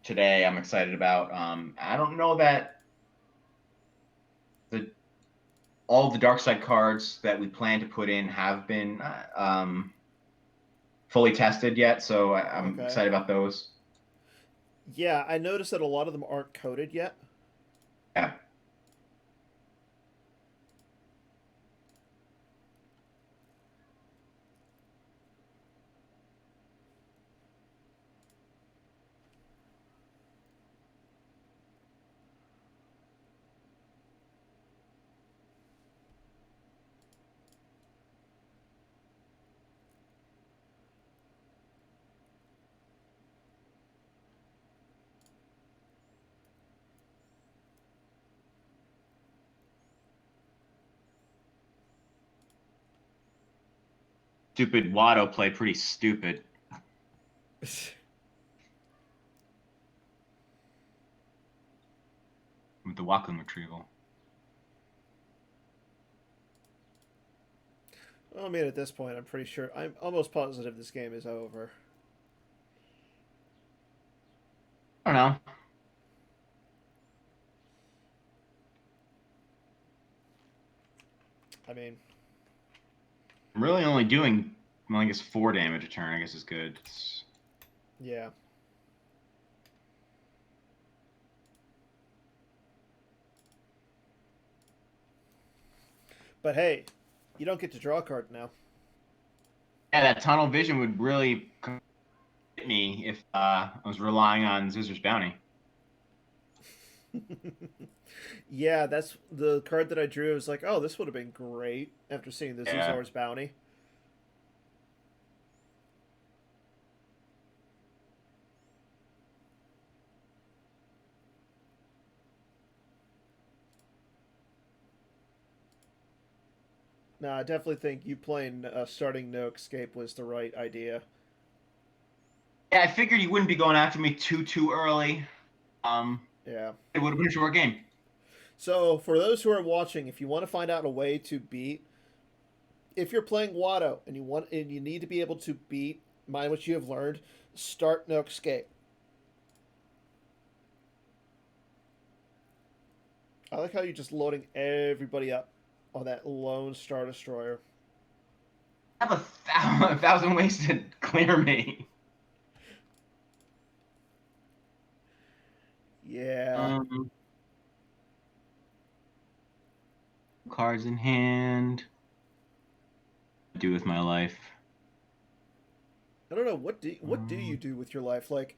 today, I'm excited about. I don't know that the all the dark side cards that we plan to put in have been fully tested yet, so I'm Okay. excited about those. Yeah, I noticed that a lot of them aren't coded yet. Yeah. Stupid Watto play, pretty stupid with the Wacom retrieval. Well, I mean, at this point, I'm pretty sure. I'm almost positive this game is over. I don't know. I mean, I'm really only doing, well, I guess 4 damage a turn. I guess is good. yeah. But hey, you don't get to draw a card now. Yeah, that tunnel vision would really hit me if I was relying on Zizzer's Bounty. Yeah, that's the card that I drew. I was like, oh, this would have been great after seeing the Yeah. Zuzar's bounty. No, I definitely think you playing starting No Escape was the right idea. Yeah, I figured you wouldn't be going after me too early. Yeah. It would have been a short game. So for those who are watching, if you want to find out a way to beat, if you're playing Watto and you need to be able to beat mind what you have learned, start No Escape. I like how you're just loading everybody up on that lone Star Destroyer. I have a thousand ways to clear me. Yeah. Um, Cards in hand. What do with my life? I don't know what do you Um, do with your life? Like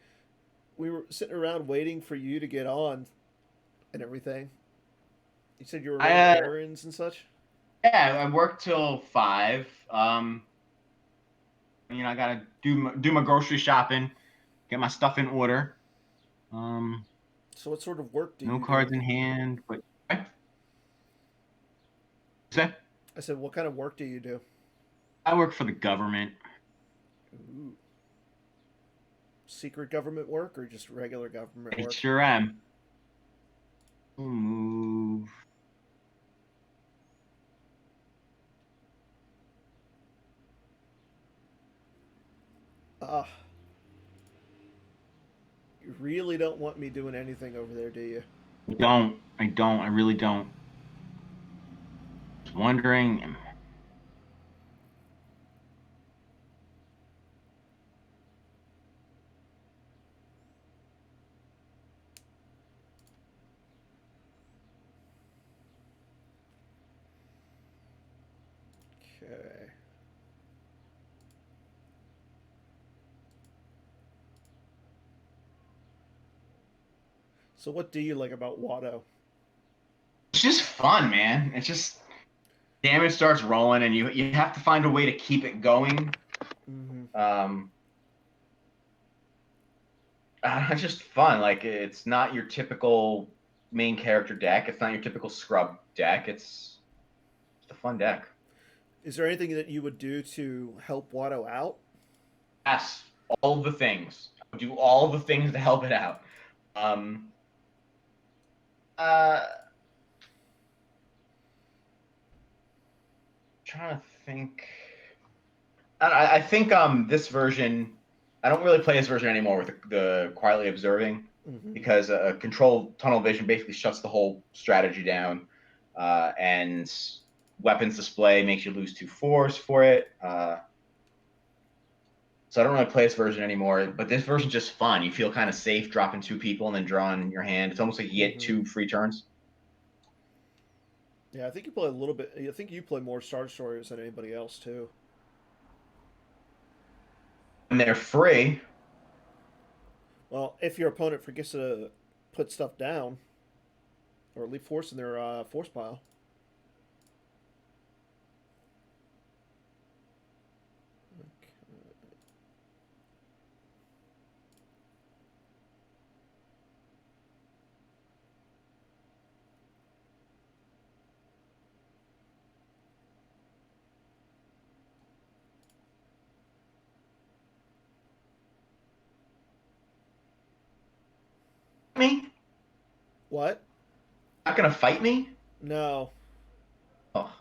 we were sitting around waiting for you to get on and everything. You said you were I running errands and such. Yeah, I work till 5. I gotta do my grocery shopping, get my stuff in order. Um, So what sort of work do no you do? cards in hand, but say I said, what kind of work do you do? I work for the government. Ooh. Secret government work or just regular government I work? sure am. Move. Ah, you really don't want me doing anything over there, do you? I really don't. Just wondering. Okay. So what do you like about Watto? It's just fun, man. It's just damage starts rolling, and you have to find a way to keep it going. Mm-hmm. Um, it's just fun. Like it's not your typical main character deck. It's not your typical scrub deck. It's a fun deck. Is there anything that you would do to help Watto out? Yes, all the things. Do all the things to help it out. Um, uh, Trying to think. I think this version. I don't really play this version anymore with the quietly observing Mm-hmm. because control tunnel vision basically shuts the whole strategy down, and weapons display makes you lose 2 force for it. So I don't really play this version anymore, but this version's just fun. You feel kind of safe dropping 2 people and then drawing your hand. It's almost like you get Mm-hmm. 2 free turns. Yeah, I think you play a little bit. I think you play more Star Destroyers than anybody else too. And they're free. Well, if your opponent forgets to put stuff down or leave force in their force pile. Me? What? Not gonna fight me? No. Oh.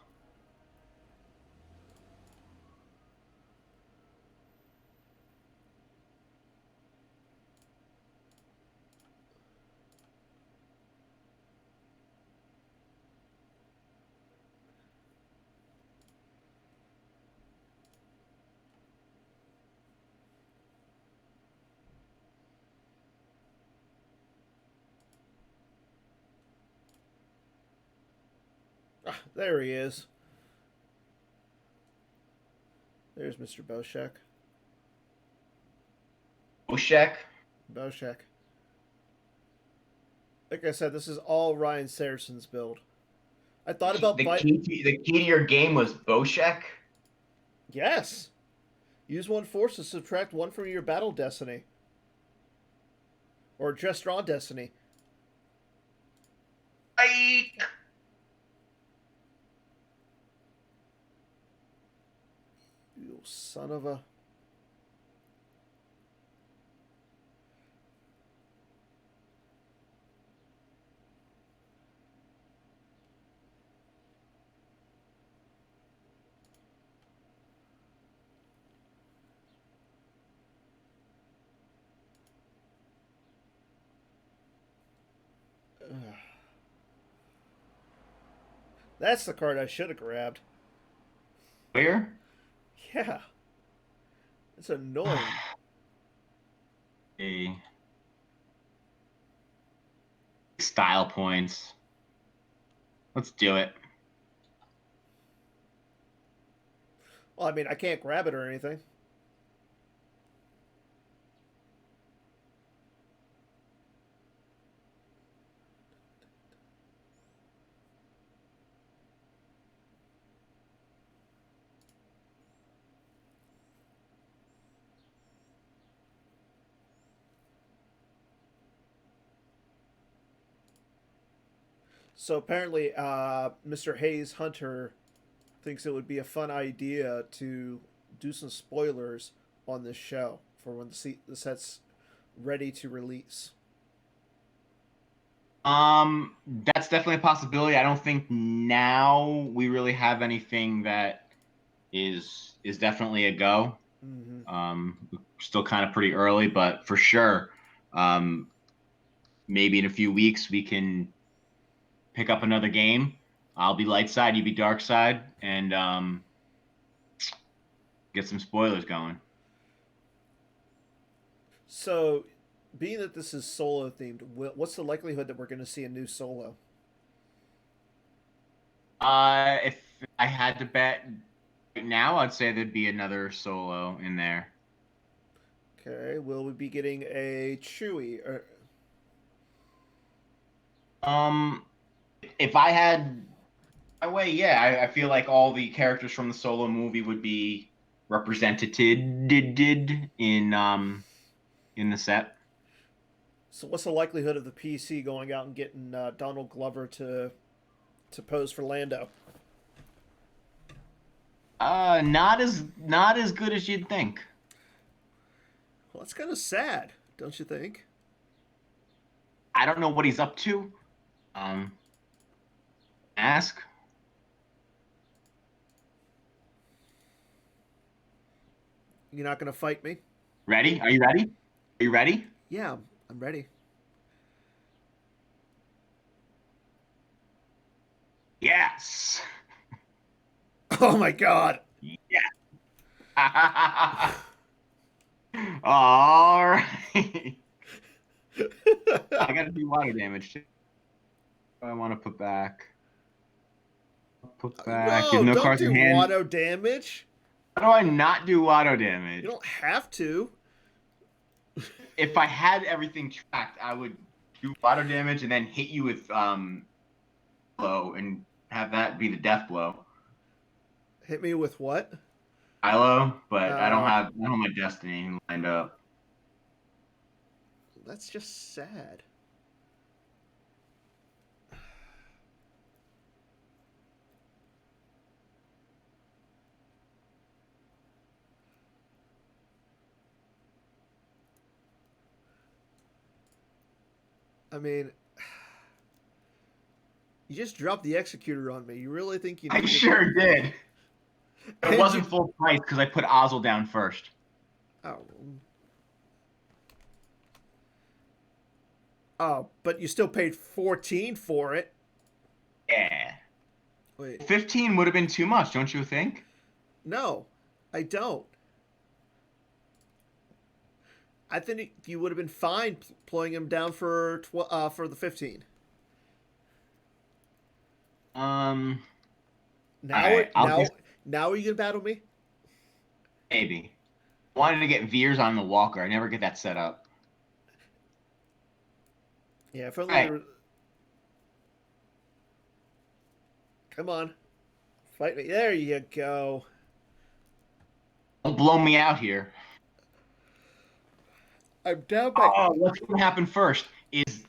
Ah, there he is. There's Mr. Boshek. Oshek? Boshek. Like I said, this is all Ryan Saracen's build. I thought about The key to your game was Boshek? Yes. Use one force to subtract one from your battle destiny. Or just draw destiny. I son of a. Ugh. That's the card I should have grabbed. Where? Yeah, it's annoying. A style points. Let's do it. Well, I mean, I can't grab it or anything. So apparently, Mr. Hayes Hunter thinks it would be a fun idea to do some spoilers on this show for when the set's ready to release. That's definitely a possibility. I don't think now we really have anything that is definitely a go. Mm-hmm. Still kind of pretty early, but for sure, um, maybe in a few weeks we can pick up another game. I'll be light side, you be dark side, and get some spoilers going. So, being that this is solo themed, what's the likelihood that we're going to see a new solo? If I had to bet right now, I'd say there'd be another solo in there. Okay, will we be getting a Chewy? Or... Um, if I had my way, yeah, I feel like all the characters from the solo movie would be represented in the set. So, what's the likelihood of the PC going out and getting Donald Glover to pose for Lando? Not as good as you'd think. Well, that's kind of sad, don't you think? I don't know what he's up to. Ask. You're not going to fight me? Ready? Are you ready? Are you ready? Yeah, I'm ready. Yes. Oh my god! Yeah. All right. I gotta do water damage too. I want to put back. Put back. You No, have no don't cards do in hand. auto damage. How do I not do auto You damage? don't have to. If I had everything tracked, I would do auto damage and then hit you with blow and have that be the death blow. Hit me with what? Kylo, but I don't Uh, have my destiny lined up. that's just sad. I mean, you just dropped the executor on me. You really think you I need sure did. But And it wasn't you- full price because I put Ozzel down first. Oh. Oh, but you still paid 14 for it. Yeah. Wait, 15 would have been too much, don't you think? no, I don't. I think you would have been fine pulling him down for the 15. Um, Now, all right, I'll now, just now, are you gonna battle me? maybe. I wanted to get Veers on the Walker. I never get that set up. Yeah, if only All right. there was... Come on, fight me. There you go. Don't blow me out here. I'm down by. Oh, what's gonna happen first? Is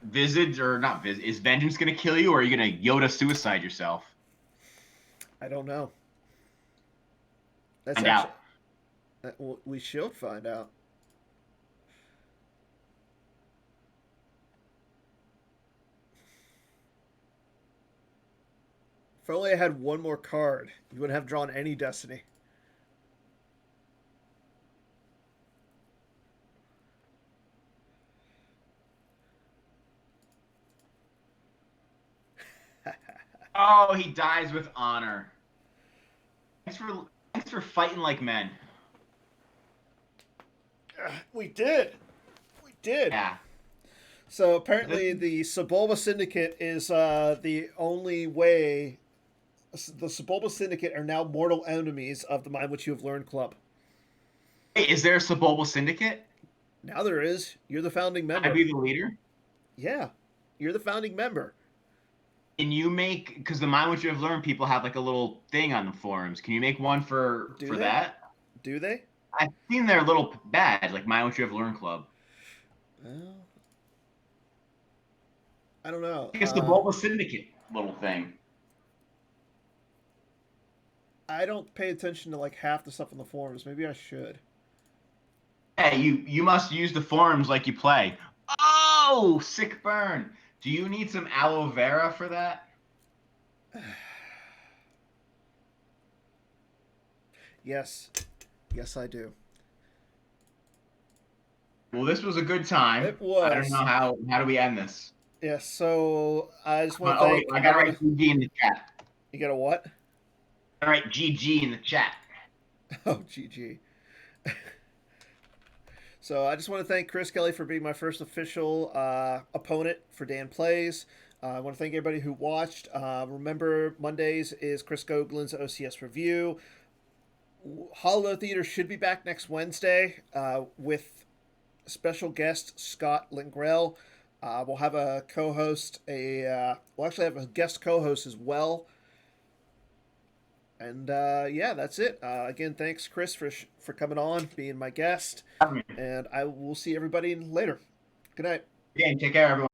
Visage or not Visage? Is Vengeance gonna kill you, or are you gonna Yoda suicide yourself? I don't know. That's Find actually out. we should find out. If only I had one more card, you wouldn't have drawn any Destiny. Oh, he dies with honor. Thanks for fighting like men. We did. We did. Yeah. So This, apparently, the Sebulba Syndicate is the only way. The Sebulba Syndicate are now mortal enemies of the Mind Which You Have Learned Club. hey, is there a Sebulba Syndicate? Now there is. You're the founding Can I member. be the leader? Yeah, you're the founding member. Can you make, because the Mind What You Have Learned people have like a little thing on the forums. Can you make one Do for they? that? Do they? I've seen their little badge, like Mind What You Have Learned Club. Well, I don't know. Like it's the Sebulba Syndicate little thing. I don't pay attention to like half the stuff on the forums. Maybe I should. Hey, you must use the forums like you play. Oh, sick burn. Do you need some aloe vera for that? Yes, yes, I do. Well, this was a good time. It I don't know was. how do we end this. Yes. So I just want to Oh wait, thank I gotta everyone. write GG in the chat. You got a what? All right, GG in the chat. Oh, GG. So I just want to thank Chris Kelly for being my first official opponent for Dan Plays. I want to thank everybody who watched. Remember, Mondays is Chris Goglin's OCS review. Hollow Theater should be back next Wednesday with special guest Scott Lingrell. We'll have a co-host. We'll actually have a guest co-host as well. And yeah, that's it. Again, thanks, Chris, for coming on, being my guest. And I will see everybody later. Good night. Again, take care, everyone.